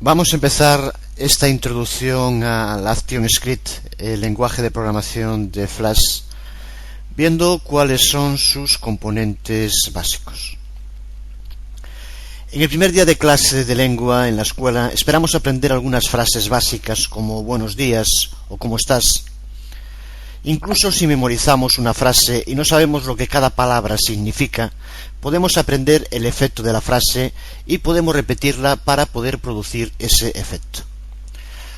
Vamos a empezar esta introducción al ActionScript, el lenguaje de programación de Flash, viendo cuáles son sus componentes básicos. En el primer día de clase de lengua en la escuela esperamos aprender algunas frases básicas como buenos días o cómo estás. Incluso si memorizamos una frase y no sabemos lo que cada palabra significa, podemos aprender el efecto de la frase y podemos repetirla para poder producir ese efecto.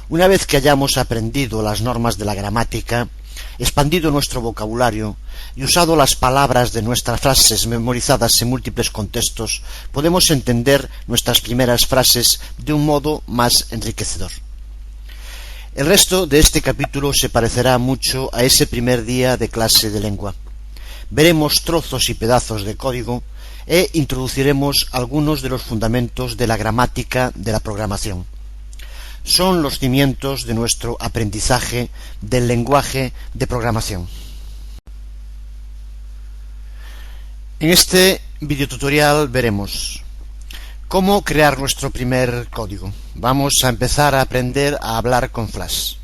Una vez que hayamos aprendido las normas de la gramática, expandido nuestro vocabulario y usado las palabras de nuestras frases memorizadas en múltiples contextos, podemos entender nuestras primeras frases de un modo más enriquecedor. El resto de este capítulo se parecerá mucho a ese primer día de clase de lengua. Veremos trozos y pedazos de código e introduciremos algunos de los fundamentos de la gramática de la programación. Son los cimientos de nuestro aprendizaje del lenguaje de programación. En este videotutorial veremos cómo crear nuestro primer código. Vamos a empezar a aprender a hablar con Flash.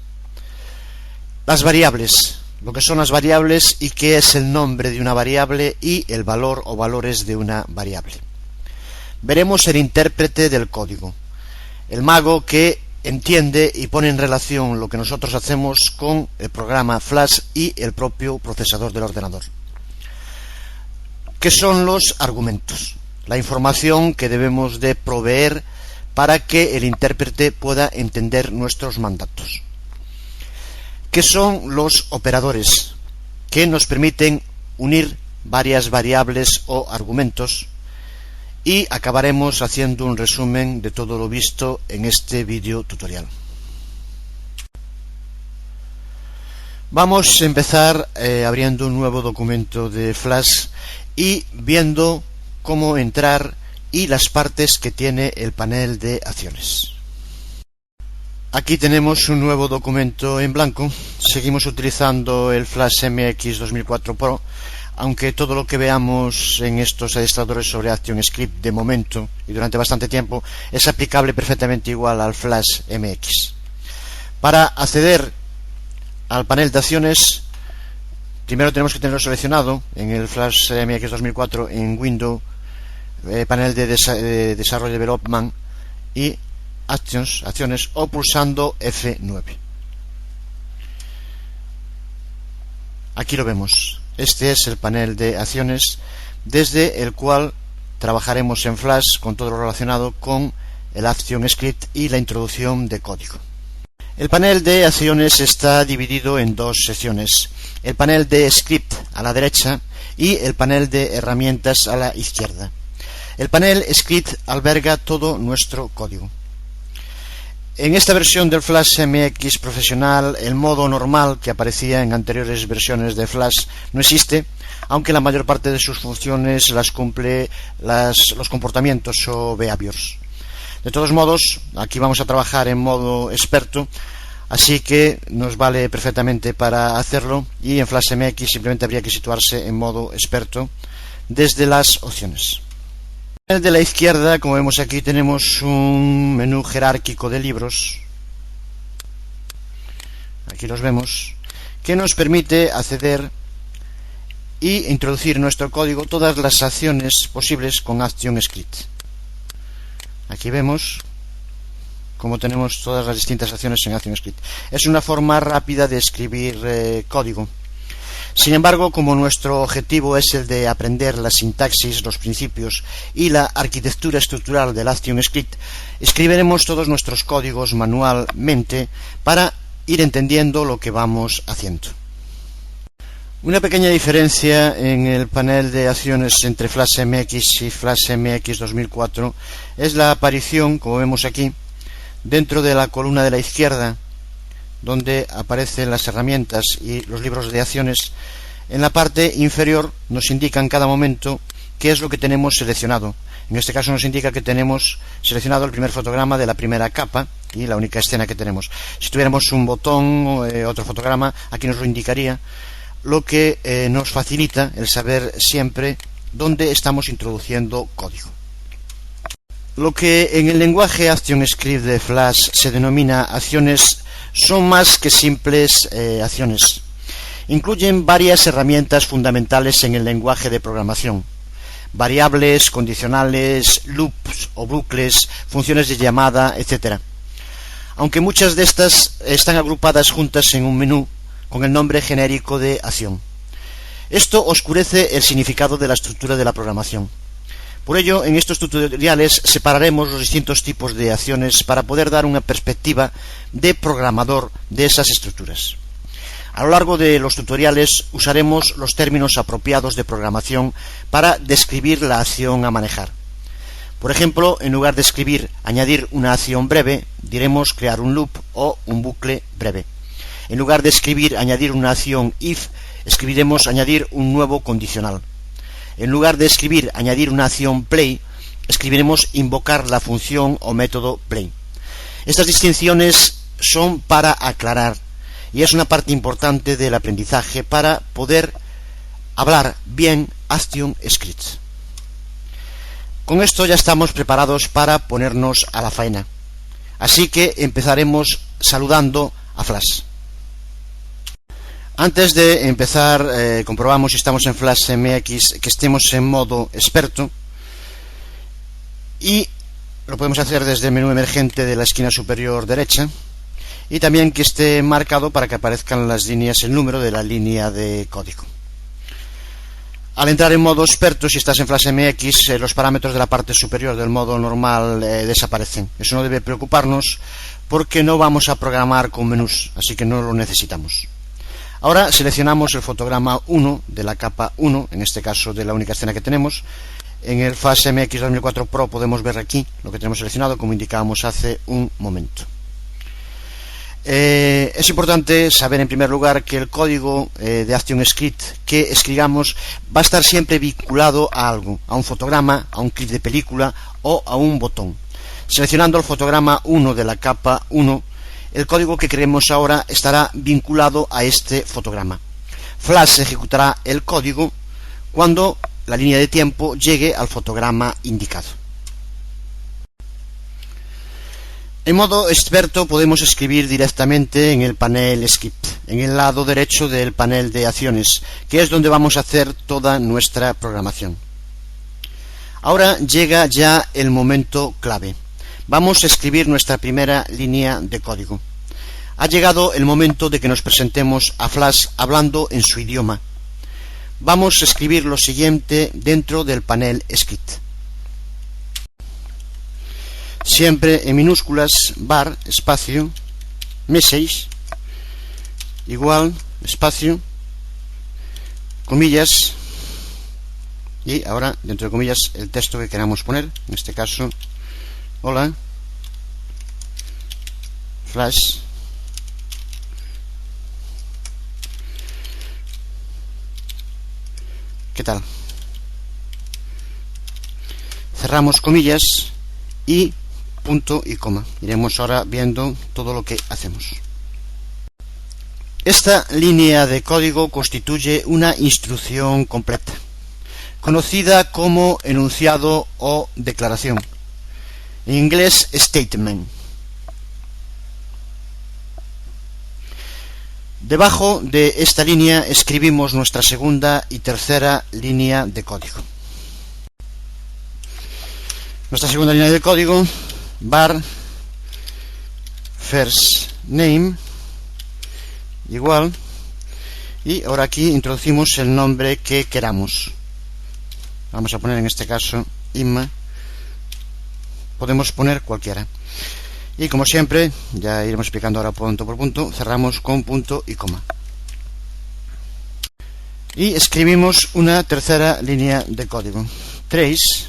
Las variables, lo que son las variables y qué es el nombre de una variable y el valor o valores de una variable. Veremos el intérprete del código, el mago que entiende y pone en relación lo que nosotros hacemos con el programa Flash y el propio procesador del ordenador. ¿Qué son los argumentos? La información que debemos de proveer para que el intérprete pueda entender nuestros mandatos. ¿Qué son los operadores? Que nos permiten unir varias variables o argumentos, y acabaremos haciendo un resumen de todo lo visto en este vídeo tutorial. Vamos a empezar abriendo un nuevo documento de Flash y viendo cómo entrar y las partes que tiene el panel de acciones. Aquí tenemos un nuevo documento en blanco. Seguimos utilizando el Flash MX 2004 Pro, aunque todo lo que veamos en estos administradores sobre ActionScript de momento y durante bastante tiempo es aplicable perfectamente igual al Flash MX. Para acceder al panel de acciones, primero tenemos que tenerlo seleccionado en el Flash MX 2004 en Windows, panel de desarrollo Development y acciones, o pulsando F9. Aquí lo vemos. Este es el panel de acciones desde el cual trabajaremos en Flash con todo lo relacionado con el ActionScript y la introducción de código. El panel de acciones está dividido en dos secciones: el panel de script a la derecha y el panel de herramientas a la izquierda. El panel script alberga todo nuestro código. En esta versión del Flash MX profesional, el modo normal que aparecía en anteriores versiones de Flash no existe, aunque la mayor parte de sus funciones las cumple los comportamientos o behaviors. De todos modos, aquí vamos a trabajar en modo experto, así que nos vale perfectamente para hacerlo, y en Flash MX simplemente habría que situarse en modo experto desde las opciones. En el de la izquierda, como vemos aquí, tenemos un menú jerárquico de libros. Aquí los vemos, que nos permite acceder e introducir en nuestro código todas las acciones posibles con ActionScript. Aquí vemos cómo tenemos todas las distintas acciones en ActionScript. Es una forma rápida de escribir código. Sin embargo, como nuestro objetivo es el de aprender la sintaxis, los principios y la arquitectura estructural del ActionScript, escribiremos todos nuestros códigos manualmente para ir entendiendo lo que vamos haciendo. Una pequeña diferencia en el panel de acciones entre Flash MX y Flash MX 2004 es la aparición, como vemos aquí, dentro de la columna de la izquierda, donde aparecen las herramientas y los libros de acciones. En la parte inferior nos indica en cada momento qué es lo que tenemos seleccionado. En este caso nos indica que tenemos seleccionado el primer fotograma de la primera capa y la única escena que tenemos. Si tuviéramos un botón o otro fotograma, aquí nos lo indicaría, lo que nos facilita el saber siempre dónde estamos introduciendo código. Lo que en el lenguaje ActionScript de Flash se denomina acciones son más que simples acciones. Incluyen varias herramientas fundamentales en el lenguaje de programación: variables, condicionales, loops o bucles, funciones de llamada, etc. Aunque muchas de estas están agrupadas juntas en un menú con el nombre genérico de acción. Esto oscurece el significado de la estructura de la programación. Por ello, en estos tutoriales separaremos los distintos tipos de acciones para poder dar una perspectiva de programador de esas estructuras. A lo largo de los tutoriales usaremos los términos apropiados de programación para describir la acción a manejar. Por ejemplo, en lugar de escribir añadir una acción breve, diremos crear un loop o un bucle breve. En lugar de escribir añadir una acción if, escribiremos añadir un nuevo condicional. En lugar de escribir añadir una acción play, escribiremos invocar la función o método play. Estas distinciones son para aclarar y es una parte importante del aprendizaje para poder hablar bien ActionScript. Con esto ya estamos preparados para ponernos a la faena. Así que empezaremos saludando a Flash. Antes de empezar, comprobamos si estamos en Flash MX que estemos en modo experto, y lo podemos hacer desde el menú emergente de la esquina superior derecha, y también que esté marcado para que aparezcan las líneas, el número de la línea de código. Al entrar en modo experto, si estás en Flash MX, los parámetros de la parte superior del modo normal desaparecen. Eso no debe preocuparnos porque no vamos a programar con menús, así que no lo necesitamos. Ahora seleccionamos el fotograma 1 de la capa 1, en este caso de la única escena que tenemos. En el Flash MX 2004 Pro podemos ver aquí lo que tenemos seleccionado, como indicábamos hace un momento. Es importante saber en primer lugar que el código de ActionScript que escribamos va a estar siempre vinculado a algo, a un fotograma, a un clip de película o a un botón. Seleccionando el fotograma 1 de la capa 1, el código que creemos ahora estará vinculado a este fotograma. Flash ejecutará el código cuando la línea de tiempo llegue al fotograma indicado. En modo experto podemos escribir directamente en el panel Script, en el lado derecho del panel de acciones, que es donde vamos a hacer toda nuestra programación. Ahora llega ya el momento clave. Vamos a escribir nuestra primera línea de código. Ha llegado el momento de que nos presentemos a Flash hablando en su idioma. Vamos a escribir lo siguiente dentro del panel Script. Siempre en minúsculas, var, espacio, message, igual, espacio, comillas, y ahora dentro de comillas el texto que queramos poner, en este caso, hola, Flash, ¿qué tal? Cerramos comillas y punto y coma. Iremos ahora viendo todo lo que hacemos. Esta línea de código constituye una instrucción completa, conocida como enunciado o declaración, en inglés statement. Debajo de esta línea escribimos nuestra segunda y tercera línea de código. Nuestra segunda línea de código, var first name igual, y ahora aquí introducimos el nombre que queramos. Vamos a poner en este caso Inma, podemos poner cualquiera, y como siempre, ya iremos explicando ahora punto por punto, cerramos con punto y coma y escribimos una tercera línea de código, trace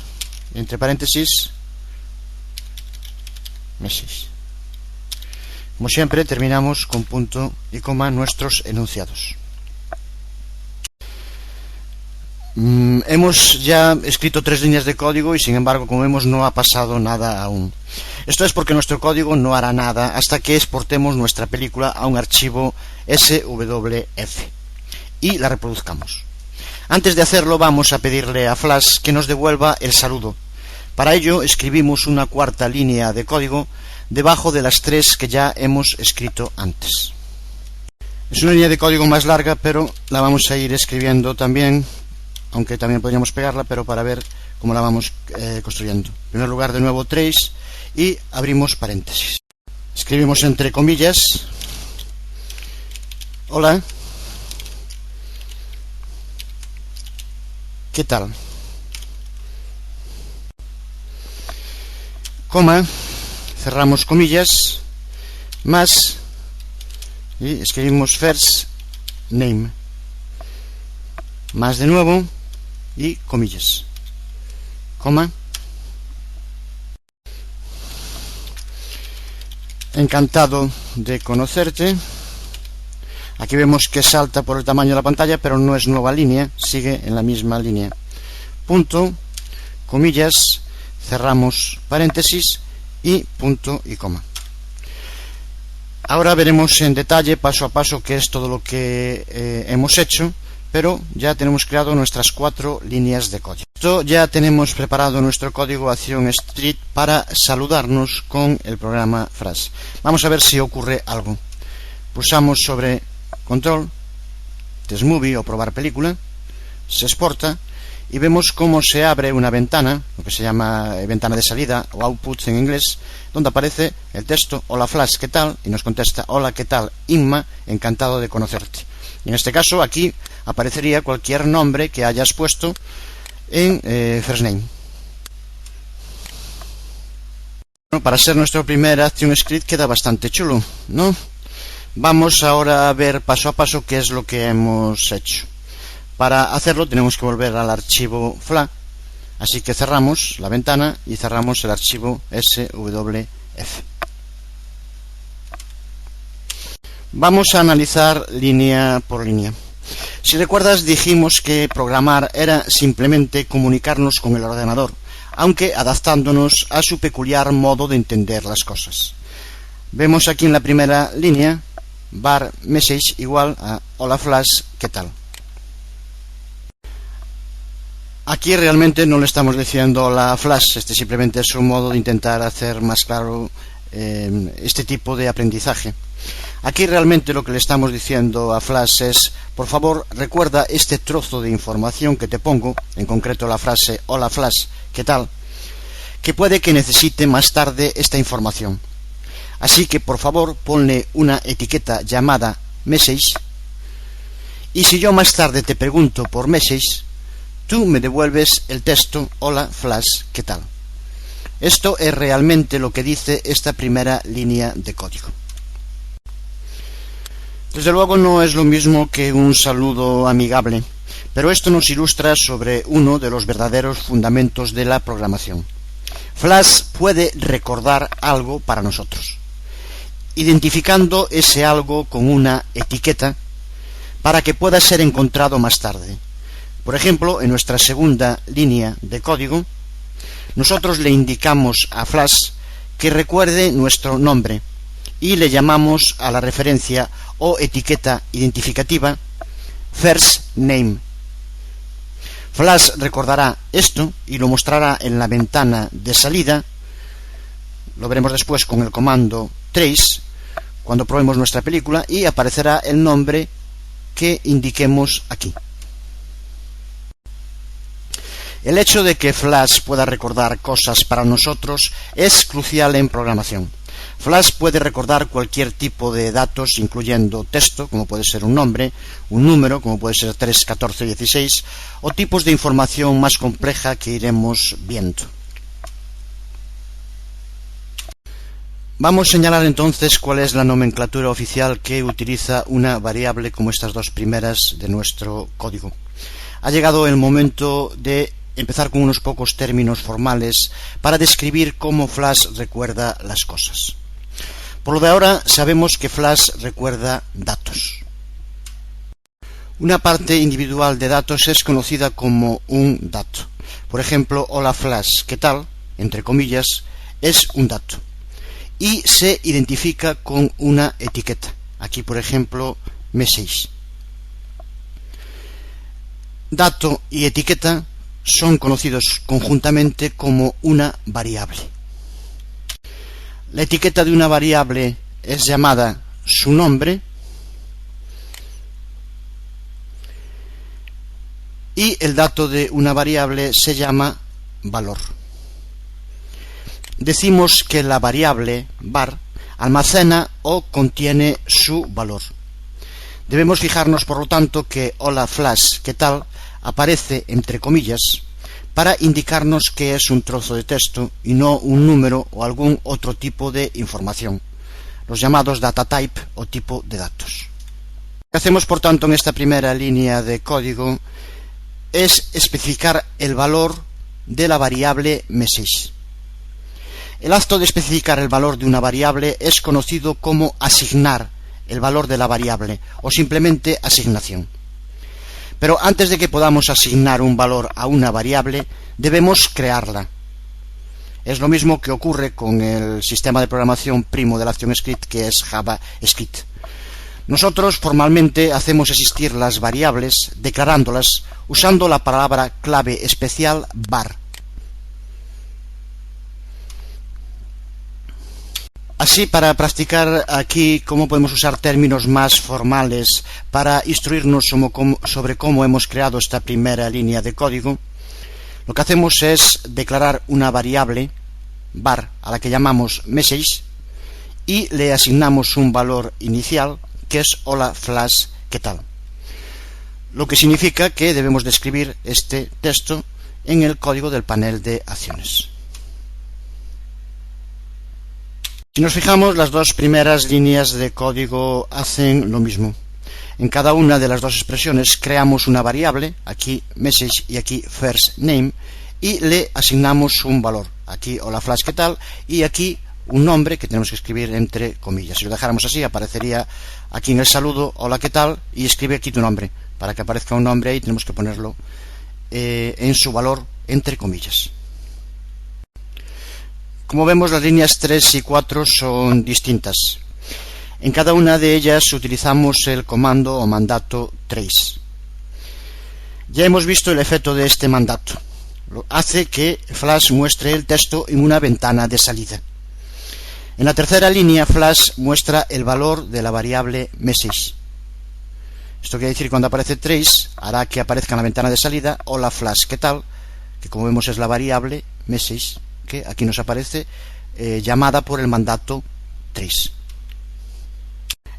entre paréntesis message. Como siempre, terminamos con punto y coma nuestros enunciados. Hemos ya escrito 3 líneas de código y sin embargo, como vemos, no ha pasado nada aún. Esto es porque nuestro código no hará nada hasta que exportemos nuestra película a un archivo SWF y la reproduzcamos. Antes de hacerlo, vamos a pedirle a Flash que nos devuelva el saludo, Para ello escribimos una cuarta línea de código debajo de las 3 que ya hemos escrito antes. Es una línea de código más larga, pero la vamos a ir escribiendo también, aunque también podríamos pegarla, pero para ver cómo la vamos construyendo. En primer lugar, de nuevo 3 y abrimos paréntesis. Escribimos entre comillas: hola, ¿qué tal? Coma, cerramos comillas, más, y escribimos first name, más de nuevo, y comillas, coma. Encantado de conocerte. Aquí vemos que salta por el tamaño de la pantalla, pero no es nueva línea, sigue en la misma línea. Punto, comillas, cerramos paréntesis y punto y coma. Ahora veremos en detalle, paso a paso, qué es todo lo que hemos hecho, pero ya tenemos creado nuestras 4 líneas de código. Esto ya tenemos preparado nuestro código Acción Street para saludarnos con el programa Flash. Vamos a ver si ocurre algo. Pulsamos sobre Control, Test Movie o Probar Película, se exporta y vemos cómo se abre una ventana, lo que se llama ventana de salida o output en inglés, donde aparece el texto Hola Flash, ¿qué tal? Y nos contesta: hola, ¿qué tal? Inma, encantado de conocerte. Y en este caso aquí aparecería cualquier nombre que hayas puesto en first name. Bueno, para ser nuestro primer ActionScript queda bastante chulo, ¿no? Vamos ahora a ver paso a paso qué es lo que hemos hecho. Para hacerlo tenemos que volver al archivo fla, así que cerramos la ventana y cerramos el archivo SWF. Vamos a analizar línea por línea. Si recuerdas, dijimos que programar era simplemente comunicarnos con el ordenador, aunque adaptándonos a su peculiar modo de entender las cosas. Vemos aquí en la primera línea var message igual a hola Flash, ¿qué tal? Aquí realmente no le estamos diciendo hola Flash, simplemente es un modo de intentar hacer más claro este tipo de aprendizaje. Aquí realmente lo que le estamos diciendo a Flash es: por favor, recuerda este trozo de información que te pongo, en concreto la frase hola Flash, ¿qué tal?, que puede que necesite más tarde esta información. Así que por favor ponle una etiqueta llamada message, y si yo más tarde te pregunto por message, tú me devuelves el texto hola Flash, ¿qué tal? Esto es realmente lo que dice esta primera línea de código. Desde luego no es lo mismo que un saludo amigable, pero esto nos ilustra sobre uno de los verdaderos fundamentos de la programación. Flash puede recordar algo para nosotros, identificando ese algo con una etiqueta para que pueda ser encontrado más tarde. Por ejemplo, en nuestra segunda línea de código, nosotros le indicamos a Flash que recuerde nuestro nombre y le llamamos a la referencia o etiqueta identificativa first name. Flash recordará esto y lo mostrará en la ventana de salida. Lo veremos después con el comando trace cuando probemos nuestra película, y aparecerá el nombre que indiquemos aquí. El hecho de que Flash pueda recordar cosas para nosotros es crucial en programación. Flash puede recordar cualquier tipo de datos, incluyendo texto, como puede ser un nombre, un número, como puede ser 3, 14, 16, o tipos de información más compleja que iremos viendo. Vamos a señalar entonces cuál es la nomenclatura oficial que utiliza una variable como estas dos primeras de nuestro código. Ha llegado el momento de empezar con unos pocos términos formales para describir cómo Flash recuerda las cosas. Por lo de ahora, sabemos que Flash recuerda datos. Una parte individual de datos es conocida como un dato. Por ejemplo, hola Flash, ¿qué tal?, entre comillas, es un dato y se identifica con una etiqueta. Aquí, por ejemplo, message. Dato y etiqueta son conocidos conjuntamente como una variable. La etiqueta de una variable es llamada su nombre y el dato de una variable se llama valor. Decimos que la variable var almacena o contiene su valor. Debemos fijarnos, por lo tanto, que hola Flash, ¿qué tal?, aparece entre comillas para indicarnos que es un trozo de texto y no un número o algún otro tipo de información, los llamados data type o tipo de datos. Lo que hacemos, por tanto, en esta primera línea de código es especificar el valor de la variable message. El acto de especificar el valor de una variable es conocido como asignar el valor de la variable o simplemente asignación. Pero antes de que podamos asignar un valor a una variable, debemos crearla. Es lo mismo que ocurre con el sistema de programación primo de la ActionScript, que es JavaScript. Nosotros formalmente hacemos existir las variables declarándolas usando la palabra clave especial var. Así, para practicar aquí cómo podemos usar términos más formales para instruirnos sobre cómo hemos creado esta primera línea de código, lo que hacemos es declarar una variable var a la que llamamos message y le asignamos un valor inicial que es hola Flash, ¿qué tal?, lo que significa que debemos de escribir este texto en el código del panel de acciones. Si nos fijamos, las dos primeras líneas de código hacen lo mismo. En cada una de las dos expresiones creamos una variable, aquí message y aquí first name, y le asignamos un valor, aquí hola Flash, ¿qué tal?, y aquí un nombre que tenemos que escribir entre comillas. Si lo dejáramos así, aparecería aquí en el saludo hola, ¿qué tal?, y escribe aquí tu nombre. Para que aparezca un nombre ahí tenemos que ponerlo en su valor entre comillas. Como vemos, las líneas 3 y 4 son distintas. En cada una de ellas utilizamos el comando o mandato trace. Ya hemos visto el efecto de este mandato. Hace que Flash muestre el texto en una ventana de salida. En la tercera línea, Flash muestra el valor de la variable message. Esto quiere decir que cuando aparece trace, hará que aparezca en la ventana de salida hola Flash, ¿qué tal?, que como vemos es la variable message, que aquí nos aparece llamada por el mandato trace.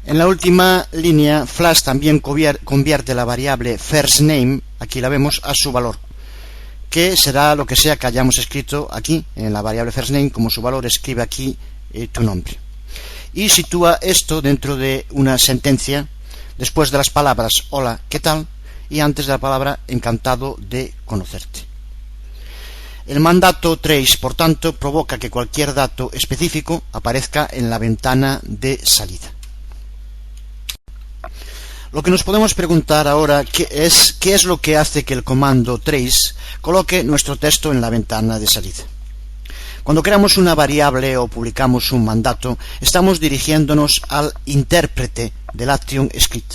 En la última línea, Flash también convierte la variable firstName, aquí la vemos, a su valor, que será lo que sea que hayamos escrito aquí en la variable firstName. Como su valor, escribe aquí tu nombre. Y sitúa esto dentro de una sentencia después de las palabras hola, ¿qué tal?, y antes de la palabra encantado de conocerte. El mandato trace, por tanto, provoca que cualquier dato específico aparezca en la ventana de salida. Lo que nos podemos preguntar ahora ¿qué es lo que hace que el comando trace coloque nuestro texto en la ventana de salida? Cuando creamos una variable o publicamos un mandato, estamos dirigiéndonos al intérprete del ActionScript,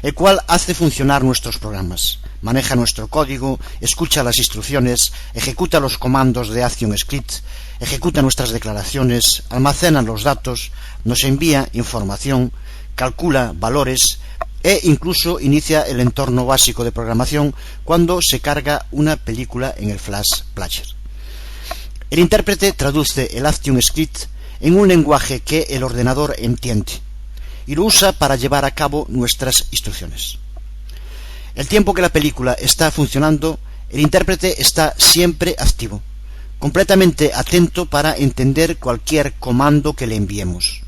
el cual hace funcionar nuestros programas, maneja nuestro código, escucha las instrucciones, ejecuta los comandos de ActionScript, ejecuta nuestras declaraciones, almacena los datos, nos envía información, calcula valores e incluso inicia el entorno básico de programación cuando se carga una película en el Flash Player. El intérprete traduce el ActionScript en un lenguaje que el ordenador entiende y lo usa para llevar a cabo nuestras instrucciones. El tiempo que la película está funcionando, el intérprete está siempre activo, completamente atento para entender cualquier comando que le enviemos.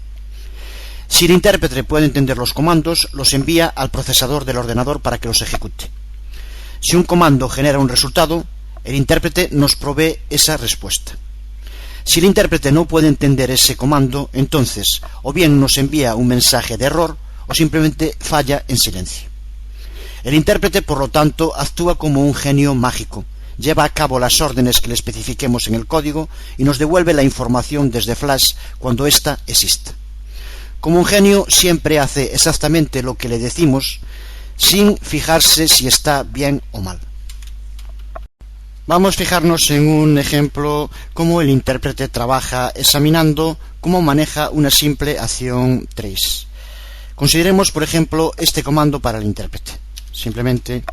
Si el intérprete puede entender los comandos, los envía al procesador del ordenador para que los ejecute. Si un comando genera un resultado, el intérprete nos provee esa respuesta. Si el intérprete no puede entender ese comando, entonces o bien nos envía un mensaje de error o simplemente falla en silencio. El intérprete, por lo tanto, actúa como un genio mágico, lleva a cabo las órdenes que le especifiquemos en el código y nos devuelve la información desde Flash cuando ésta exista. Como un genio, siempre hace exactamente lo que le decimos, sin fijarse si está bien o mal. Vamos a fijarnos en un ejemplo cómo el intérprete trabaja examinando cómo maneja una simple acción trace. Consideremos, por ejemplo, este comando para el intérprete. Simplemente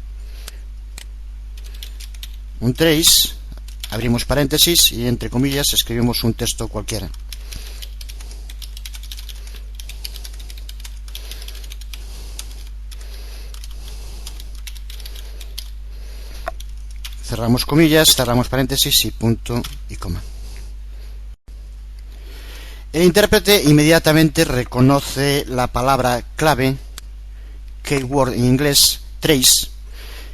un trace, abrimos paréntesis y entre comillas escribimos un texto cualquiera. Cerramos comillas, cerramos paréntesis y punto y coma. El intérprete inmediatamente reconoce la palabra clave, keyword en inglés, trace,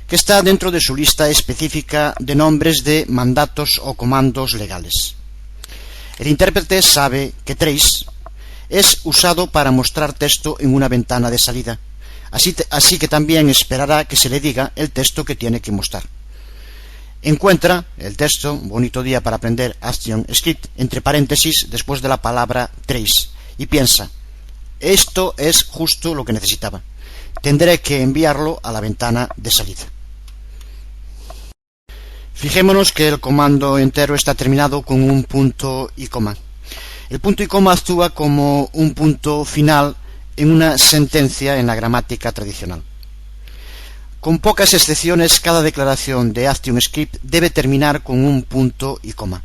que está dentro de su lista específica de nombres de mandatos o comandos legales. El intérprete sabe que trace es usado para mostrar texto en una ventana de salida, así que también esperará que se le diga el texto que tiene que mostrar. Encuentra el texto, bonito día para aprender ActionScript, entre paréntesis después de la palabra trace, y piensa, esto es justo lo que necesitaba. Tendré que enviarlo a la ventana de salida. Fijémonos que el comando entero está terminado con un punto y coma. El punto y coma actúa como un punto final en una sentencia en la gramática tradicional. Con pocas excepciones, cada declaración de ActionScript debe terminar con un punto y coma.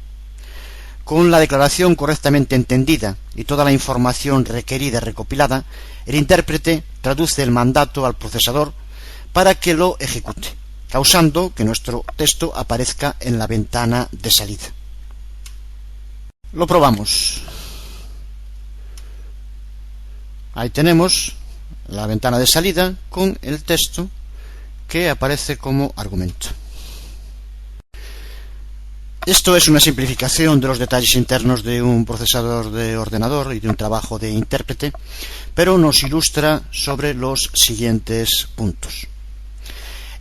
Con la declaración correctamente entendida y toda la información requerida y recopilada, el intérprete traduce el mandato al procesador para que lo ejecute, causando que nuestro texto aparezca en la ventana de salida. Lo probamos. Ahí tenemos la ventana de salida con el texto que aparece como argumento. Esto es una simplificación de los detalles internos de un procesador de ordenador y de un trabajo de intérprete, pero nos ilustra sobre los siguientes puntos.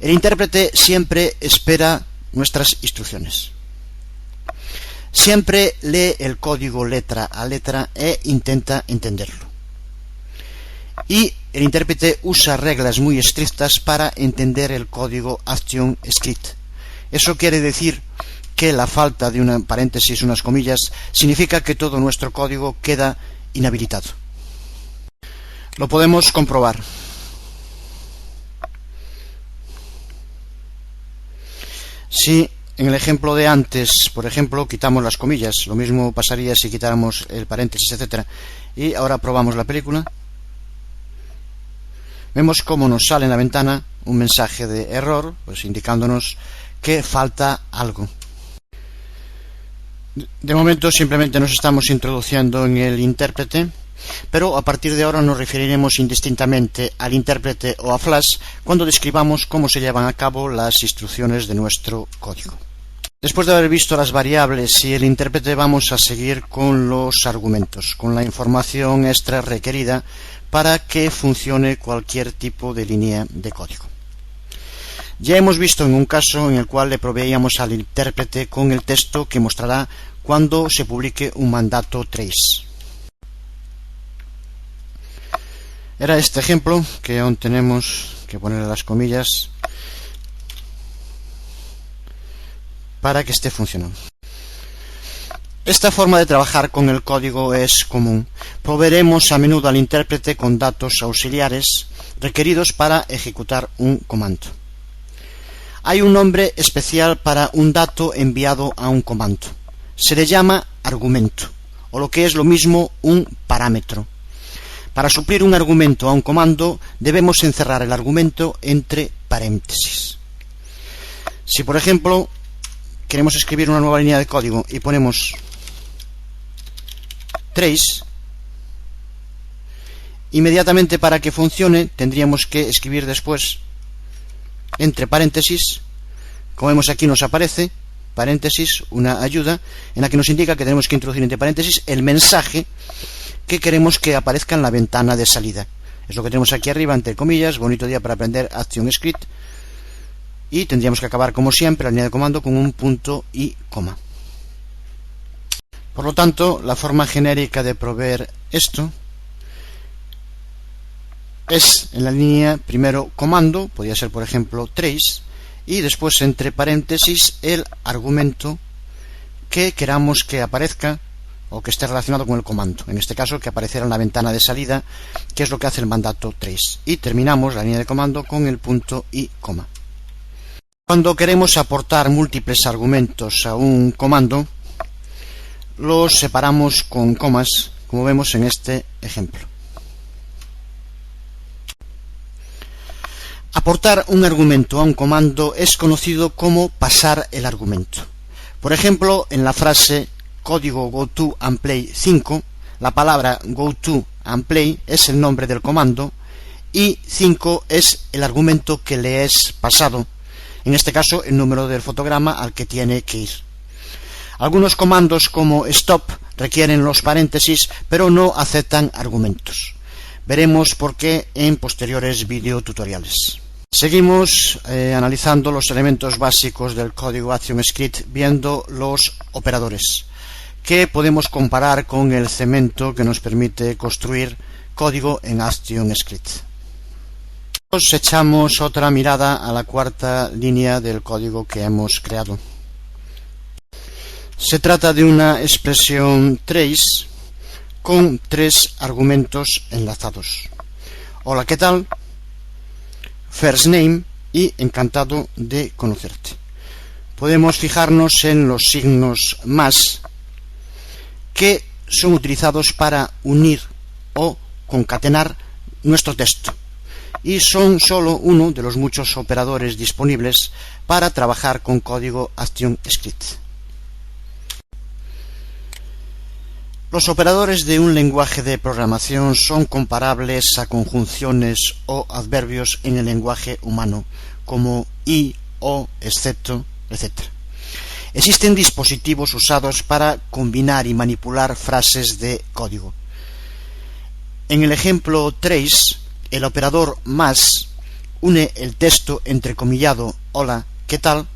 El intérprete siempre espera nuestras instrucciones. Siempre lee el código letra a letra e intenta entenderlo. Y el intérprete usa reglas muy estrictas para entender el código ActionScript. Eso quiere decir que la falta de un paréntesis, unas comillas, significa que todo nuestro código queda inhabilitado. Lo podemos comprobar. Si en el ejemplo de antes, por ejemplo, quitamos las comillas, lo mismo pasaría si quitáramos el paréntesis, etc. Y ahora probamos la película. Vemos cómo nos sale en la ventana un mensaje de error, pues indicándonos que falta algo. De momento simplemente nos estamos introduciendo en el intérprete, pero a partir de ahora nos referiremos indistintamente al intérprete o a Flash cuando describamos cómo se llevan a cabo las instrucciones de nuestro código. Después de haber visto las variables y el intérprete, vamos a seguir con los argumentos, con la información extra requerida para que funcione cualquier tipo de línea de código. Ya hemos visto en un caso en el cual le proveíamos al intérprete con el texto que mostrará cuando se publique un mandato trace. Era este ejemplo que aún tenemos que ponerle las comillas para que esté funcionando. Esta forma de trabajar con el código es común. Proveeremos a menudo al intérprete con datos auxiliares requeridos para ejecutar un comando. Hay un nombre especial para un dato enviado a un comando. Se le llama argumento, o lo que es lo mismo, un parámetro. Para suplir un argumento a un comando, debemos encerrar el argumento entre paréntesis. Si, por ejemplo, queremos escribir una nueva línea de código y ponemos trace, inmediatamente para que funcione tendríamos que escribir después entre paréntesis, como vemos aquí nos aparece paréntesis, una ayuda en la que nos indica que tenemos que introducir entre paréntesis el mensaje que queremos que aparezca en la ventana de salida. Es lo que tenemos aquí arriba, entre comillas, bonito día para aprender ActionScript, y tendríamos que acabar como siempre la línea de comando con un punto y coma. Por lo tanto, la forma genérica de proveer esto es en la línea primero comando, podría ser por ejemplo trace, y después entre paréntesis el argumento que queramos que aparezca o que esté relacionado con el comando, en este caso que apareciera en la ventana de salida, que es lo que hace el mandato trace, y terminamos la línea de comando con el punto y coma. Cuando queremos aportar múltiples argumentos a un comando, los separamos con comas, como vemos en este ejemplo. Aportar un argumento a un comando es conocido como pasar el argumento. Por ejemplo, en la frase código goto and play 5, la palabra goto and play es el nombre del comando y 5 es el argumento que le es pasado, en este caso el número del fotograma al que tiene que ir. Algunos comandos como stop requieren los paréntesis, pero no aceptan argumentos. Veremos por qué en posteriores videotutoriales. Seguimos analizando los elementos básicos del código ActionScript viendo los operadores, que podemos comparar con el cemento que nos permite construir código en ActionScript. Nos echamos otra mirada a la cuarta línea del código que hemos creado. Se trata de una expresión trace con 3 argumentos enlazados. Hola, ¿qué tal? First name y encantado de conocerte. Podemos fijarnos en los signos más que son utilizados para unir o concatenar nuestro texto y son solo uno de los muchos operadores disponibles para trabajar con código ActionScript. Los operadores de un lenguaje de programación son comparables a conjunciones o adverbios en el lenguaje humano, como y, o, excepto, etc. Existen dispositivos usados para combinar y manipular frases de código. En el ejemplo trace, el operador más une el texto entrecomillado hola, ¿qué tal?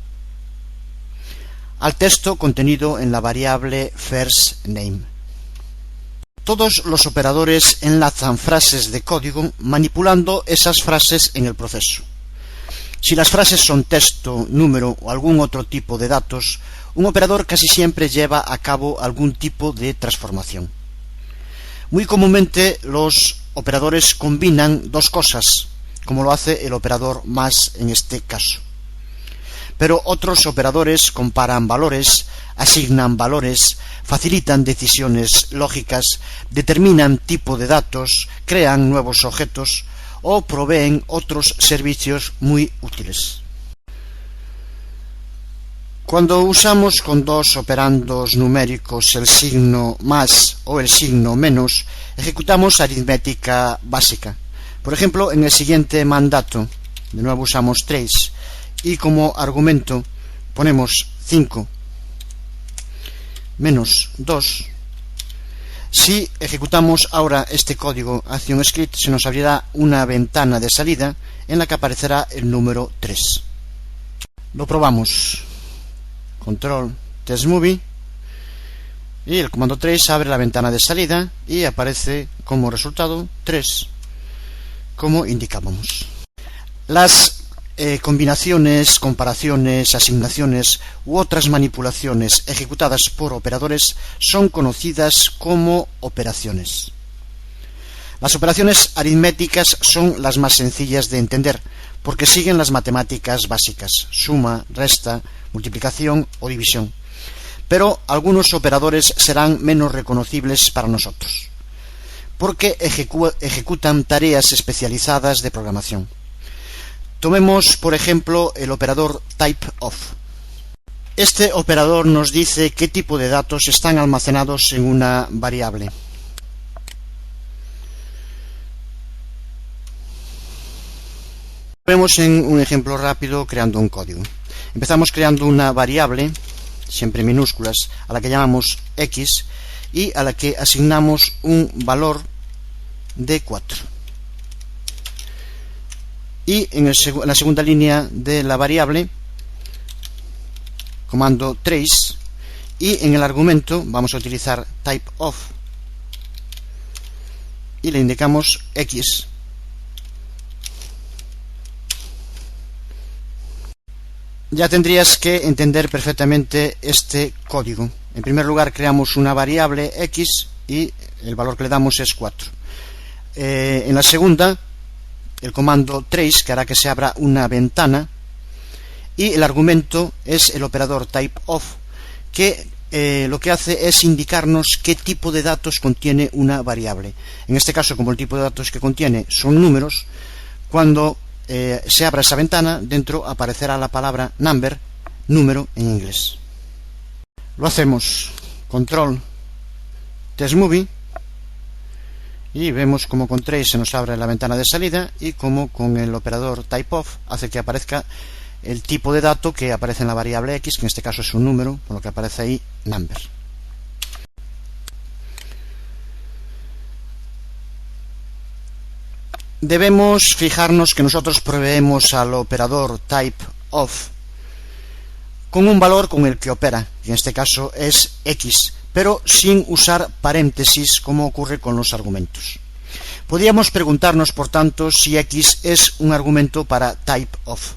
Al texto contenido en la variable first name. Todos los operadores enlazan frases de código manipulando esas frases en el proceso. Si las frases son texto, número o algún otro tipo de datos, un operador casi siempre lleva a cabo algún tipo de transformación. Muy comúnmente los operadores combinan dos cosas, como lo hace el operador más en este caso. Pero otros operadores comparan valores, asignan valores, facilitan decisiones lógicas, determinan tipo de datos, crean nuevos objetos o proveen otros servicios muy útiles. Cuando usamos con dos operandos numéricos el signo más o el signo menos, ejecutamos aritmética básica. Por ejemplo, en el siguiente mandato, de nuevo usamos trace, y como argumento ponemos 5 menos 2. Si ejecutamos ahora este código ActionScript, se nos abrirá una ventana de salida en la que aparecerá el número 3. Lo probamos. Control Test Movie y el comando trace abre la ventana de salida y aparece como resultado 3, como indicábamos. Las combinaciones, comparaciones, asignaciones u otras manipulaciones ejecutadas por operadores son conocidas como operaciones. Las operaciones aritméticas son las más sencillas de entender porque siguen las matemáticas básicas, suma, resta, multiplicación o división. Pero algunos operadores serán menos reconocibles para nosotros porque ejecutan tareas especializadas de programación. Tomemos, por ejemplo, el operador typeof. Este operador nos dice qué tipo de datos están almacenados en una variable. Vemos en un ejemplo rápido creando un código. Empezamos creando una variable, siempre en minúsculas, a la que llamamos x y a la que asignamos un valor de 4. Y en la segunda línea de la variable, comando trace, y en el argumento vamos a utilizar typeof y le indicamos x. ya tendrías que entender perfectamente este código. En primer lugar, creamos una variable x y el valor que le damos es 4. En la segunda, el comando trace, que hará que se abra una ventana, y el argumento es el operador typeOf, que lo que hace es indicarnos qué tipo de datos contiene una variable. En este caso, como el tipo de datos que contiene son números, cuando se abra esa ventana, dentro aparecerá la palabra number, número en inglés. Lo hacemos control test movie y vemos como con trace se nos abre la ventana de salida y como con el operador typeOf hace que aparezca el tipo de dato que aparece en la variable x, que en este caso es un número, por lo que aparece ahí number. Debemos fijarnos que nosotros proveemos al operador typeOf con un valor con el que opera, y en este caso es x, pero sin usar paréntesis como ocurre con los argumentos. Podríamos preguntarnos, por tanto, si x es un argumento para typeOf.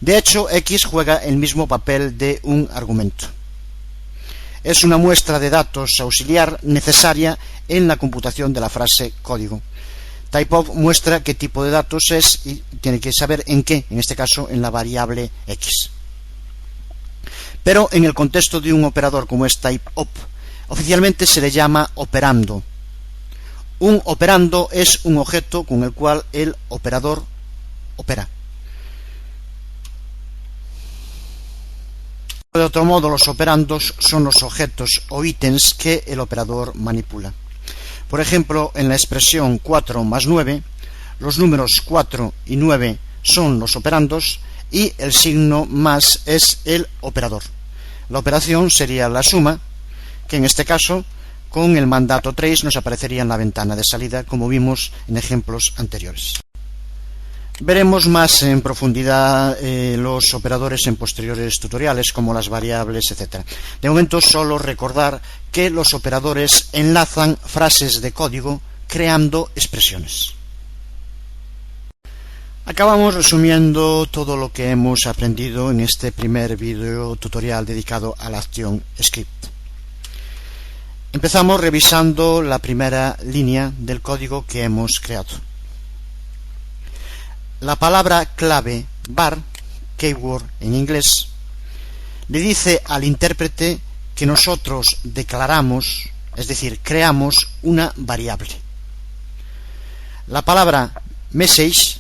De hecho, x juega el mismo papel de un argumento. Es una muestra de datos auxiliar necesaria en la computación de la frase código. TypeOf muestra qué tipo de datos es y tiene que saber en qué, en este caso en la variable x. Pero en el contexto de un operador como es typeOf, oficialmente se le llama operando. Un operando es un objeto con el cual el operador opera. De otro modo, los operandos son los objetos o ítems que el operador manipula. Por ejemplo, en la expresión 4 más 9, los números 4 y 9 son los operandos y el signo más es el operador. La operación sería la suma, que en este caso, con el mandato trace nos aparecería en la ventana de salida, como vimos en ejemplos anteriores. Veremos más en profundidad los operadores en posteriores tutoriales, como las variables, etc. De momento, solo recordar que los operadores enlazan frases de código creando expresiones. Acabamos resumiendo todo lo que hemos aprendido en este primer video tutorial dedicado a la acción script. Empezamos revisando la primera línea del código que hemos creado. La palabra clave var, keyword en inglés, le dice al intérprete que nosotros declaramos, es decir, creamos una variable. La palabra message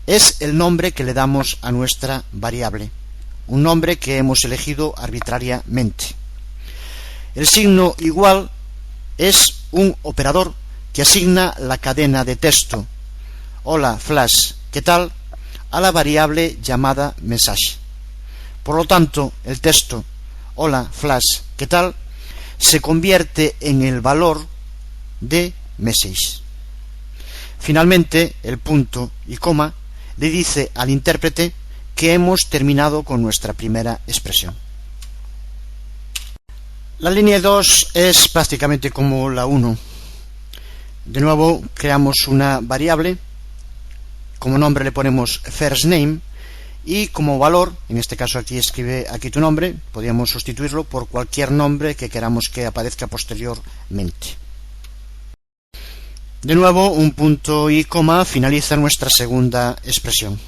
es el nombre que le damos a nuestra variable, un nombre que hemos elegido arbitrariamente. El signo igual es un operador que asigna la cadena de texto hola Flash, ¿qué tal?, a la variable llamada message. Por lo tanto, el texto hola Flash, ¿qué tal?, se convierte en el valor de message. Finalmente, el punto y coma le dice al intérprete que hemos terminado con nuestra primera expresión. La línea 2 es prácticamente como la 1. De nuevo, creamos una variable. Como nombre le ponemos first name y como valor, en este caso escribe aquí tu nombre, podríamos sustituirlo por cualquier nombre que queramos que aparezca posteriormente. De nuevo, un punto y coma finaliza nuestra segunda expresión.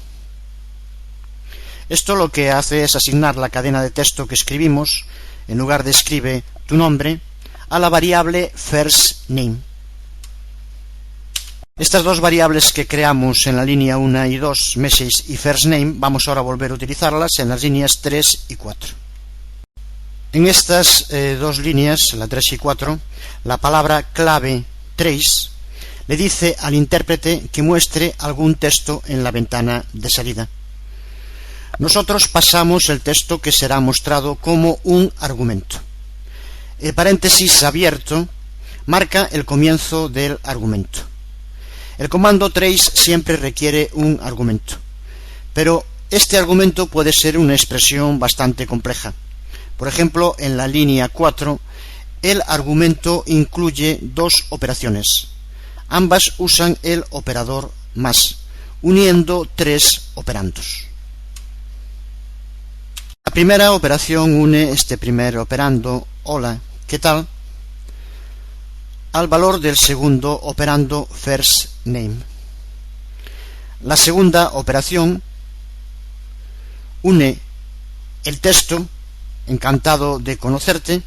Esto lo que hace es asignar la cadena de texto que escribimos, en lugar de escribe tu nombre, a la variable first name. Estas dos variables que creamos en la línea 1 y 2, message y first name, vamos ahora a volver a utilizarlas en las líneas 3 y 4. En estas dos líneas, la 3 y 4, la palabra clave trace le dice al intérprete que muestre algún texto en la ventana de salida. Nosotros pasamos el texto que será mostrado como un argumento. El paréntesis abierto marca el comienzo del argumento. El comando trace siempre requiere un argumento, pero este argumento puede ser una expresión bastante compleja. Por ejemplo, en la línea 4, el argumento incluye dos operaciones. Ambas usan el operador más, uniendo tres operandos. primera operación une este primer operando, hola, ¿qué tal?, al valor del segundo operando, first name. La segunda operación une el texto, encantado de conocerte,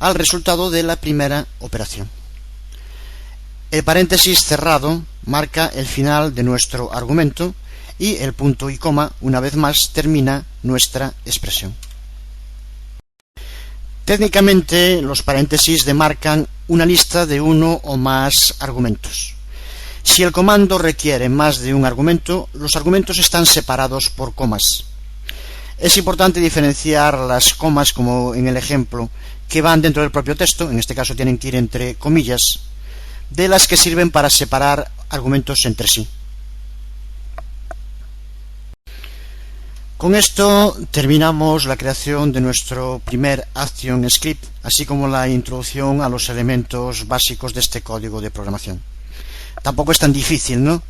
al resultado de la primera operación. El paréntesis cerrado marca el final de nuestro argumento y el punto y coma, una vez más, termina nuestra expresión. Técnicamente, los paréntesis demarcan una lista de uno o más argumentos. Si el comando requiere más de un argumento, los argumentos están separados por comas. Es importante diferenciar las comas, como en el ejemplo, que van dentro del propio texto, en este caso tienen que ir entre comillas, de las que sirven para separar argumentos entre sí. Con esto terminamos la creación de nuestro primer Action Script, así como la introducción a los elementos básicos de este código de programación. Tampoco es tan difícil, ¿no?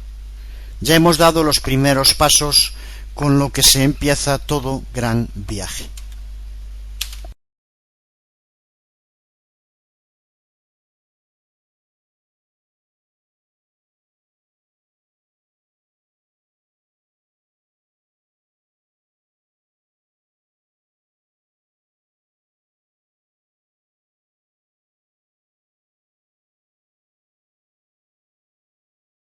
Ya hemos dado los primeros pasos, con lo que se empieza todo gran viaje.